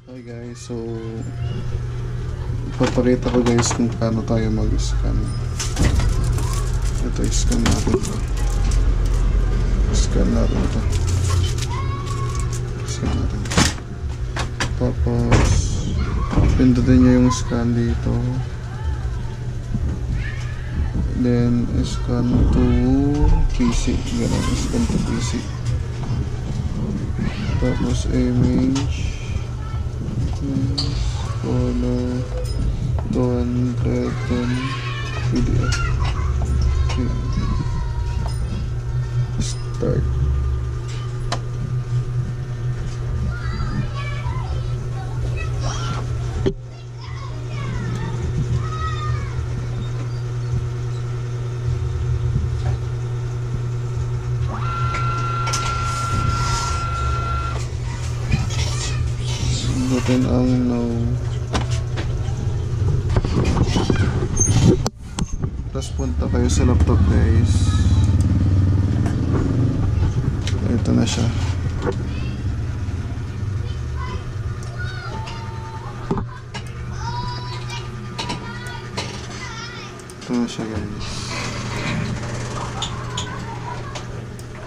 Hi guys, so ipapakita ko guys kung paano tayo mag-scan. Ito, scan natin ito. Scan natin ito. Scan natin ito. Tapos pindutin nyo yung scan dito. Then scan to PC. Ganun, scan to PC. Tapos image, follow 210 PDF. Okay. Start. Pindutin ang no. Tapos punta kayo sa laptop guys. Ito na siya. Ito na siya guys.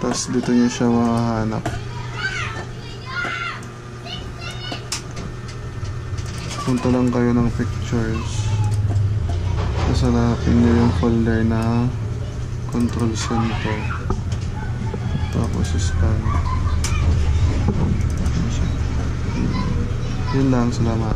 Tapos dito nyo siya mahahanap. Punta lang kayo ng pictures. Tapos hanapin nyo yung folder na control center. Tapos scan. Yun lang, salamat.